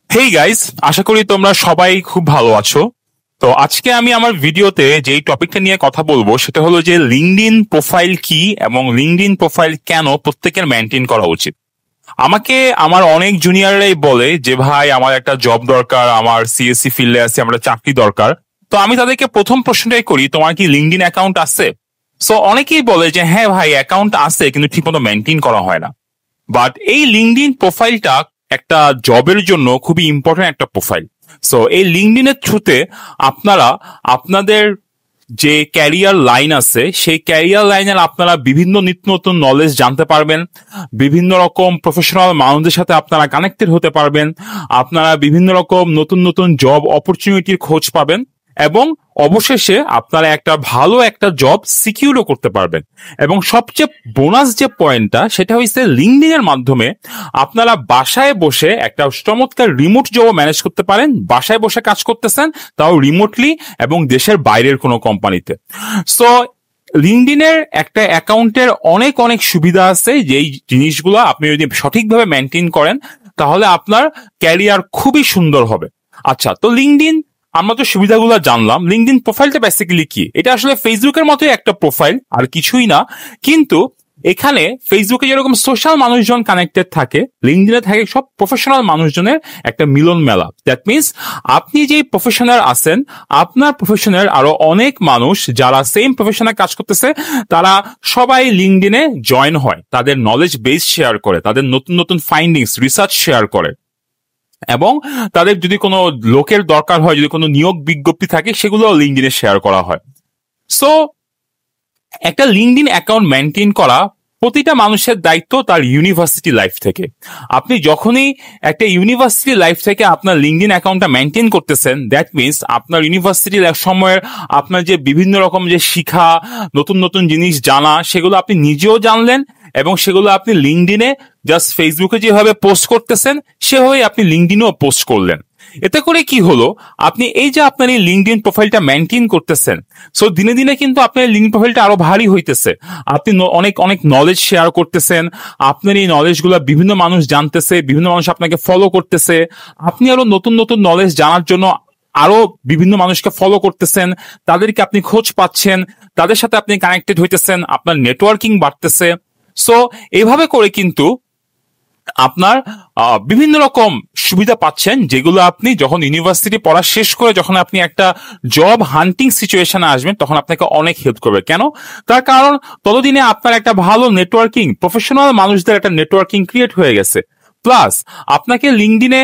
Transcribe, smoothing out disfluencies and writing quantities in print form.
Hey guys, আশা করি তোমরা সবাই খুব ভালো আছো। তো আজকে আমি আমার ভিডিওতে যেই টপিকটা নিয়ে কথা বলবো সেটা হলো যে লিঙ্কডইন প্রোফাইল কি এবং লিঙ্কডইন প্রোফাইল কেন প্রত্যেকের মেনটেন করা উচিত। আমাকে আমার অনেক জুনিয়ররাই বলে যে ভাই আমার একটা জব দরকার, আমার সিএসসি ফিল্ডে আছে, আমার চাকরি দরকার। তো আমি তাদেরকে প্রথম প্রশ্নটাই করি, তোমার কি লিঙ্কডইন অ্যাকাউন্ট আছে? সো অনেকেই বলে যে হ্যাঁ ভাই অ্যাকাউন্ট আছে, কিন্তু ঠিকমতো মেনটেন করা হয় না। বাট এই লিঙ্কডইন প্রোফাইলটা একটা জবের জন্য খুবই ইম্পর্টেন্ট একটা প্রোফাইল। সো এই লিঙ্কডইনের থ্রুতে আপনারা আপনাদের যে ক্যারিয়ার লাইন আছে সেই ক্যারিয়ার লাইনের আপনারা বিভিন্ন নিত্য নতুন নলেজ জানতে পারবেন, বিভিন্ন রকম প্রফেশনাল মানুষদের সাথে আপনারা কানেক্টেড হতে পারবেন, আপনারা বিভিন্ন রকম নতুন নতুন জব অপরচুনিটির খোঁজ পাবেন এবং অবশেষে আপনারা একটা ভালো একটা জব সিকিউরও করতে পারবেন। এবং সবচেয়ে বোনাস যে পয়েন্টটা সেটা হচ্ছে লিঙ্কডইন এর মাধ্যমে আপনারা বাসায় বসে একটা চমৎকার রিমোট জব ম্যানেজ করতে পারেন। বাসায় বসে কাজ করতেছেন, তাও রিমোটলি এবং দেশের বাইরের কোনো কোম্পানিতে। সো লিঙ্কডইনের একটা অ্যাকাউন্টের অনেক অনেক সুবিধা আছে, যেই জিনিসগুলো আপনি যদি সঠিকভাবে মেনটেন করেন তাহলে আপনার ক্যারিয়ার খুবই সুন্দর হবে। আচ্ছা, তো লিঙ্কডইন আমরা তো সুবিধাগুলো জানলাম। লিঙ্কডইন প্রোফাইলটা বেসিক্যালি কি? এটা আসলে ফেসবুকের মতোই একটা প্রোফাইল, আর কিছুই না। কিন্তু এখানে ফেসবুকে যেরকম সোশ্যাল মানুষজন কানেক্টেড থাকে, লিঙ্কডইনে থাকে সব প্রফেশনাল মানুষজনের একটা মিলন মেলা। দ্যাট মিনস আপনি যেই প্রফেশনাল আছেন, আপনার প্রফেশনের আরো অনেক মানুষ যারা সেম প্রফেশনে কাজ করতেছে, তারা সবাই লিঙ্কডইনে জয়েন হয়, তাদের নলেজ বেস শেয়ার করে, তাদের নতুন নতুন ফাইন্ডিংস রিসার্চ শেয়ার করে, এবং তাদের যদি কোনো লোকের দরকার হয়, যদি কোনো নিয়োগ বিজ্ঞপ্তি থাকে, সেগুলো লিঙ্কডইনে শেয়ার করা হয়। সো একটা লিঙ্কডইন অ্যাকাউন্ট মেনটেন করা প্রতিটা মানুষের দায়িত্ব তার ইউনিভার্সিটি লাইফ থেকে। আপনি যখনই একটা ইউনিভার্সিটি লাইফ থেকে আপনার লিঙ্কডইন অ্যাকাউন্টটা মেনটেন করতেছেন, দ্যাট মিনস আপনার ইউনিভার্সিটি সময়ের আপনার যে বিভিন্ন রকম যে শিখা, নতুন নতুন জিনিস জানা, সেগুলো আপনি নিজেও জানলেন এবং সেগুলো আপনি লিঙ্কডইনে জাস্ট ফেসবুকে যেভাবে পোস্ট করতেছেন সেভাবেই আপনি লিঙ্কডইনেও পোস্ট করলেন। এতে করে কি হলো, আপনি এই যে আপনার এই লিঙ্কডইন প্রোফাইলটা মেনটেন করতেছেন, সো দিনে দিনে কিন্তু আপনার লিঙ্কডইন প্রোফাইলটা আরো ভারী হইতেছে। আপনি অনেক অনেক নলেজ শেয়ার করতেছেন, আপনার এই নলেজগুলো বিভিন্ন মানুষ জানতেছে, বিভিন্ন মানুষ আপনাকে ফলো করতেছে। আপনি আরো নতুন নতুন নলেজ জানার জন্য আরো বিভিন্ন মানুষকে ফলো করতেছেন, তাদেরকে আপনি খোঁজ পাচ্ছেন, তাদের সাথে আপনি কানেক্টেড হইতেছেন, আপনার নেটওয়ার্কিং বাড়তেছে। সো এইভাবে করে কিন্তু আপনার বিভিন্ন রকম সুবিধা পাচ্ছেন, যেগুলো আপনি যখন ইউনিভার্সিটি পড়া শেষ করে যখন আপনি একটা জব হান্টিং সিচুয়েশনে আসবেন তখন আপনাকে অনেক হেল্প করবে। কেন? তার কারণ ততদিনে আপনার একটা ভালো নেটওয়ার্কিং, প্রফেশনাল মানুষদের একটা নেটওয়ার্কিং ক্রিয়েট হয়ে গেছে। প্লাস আপনাকে লিঙ্কডইনে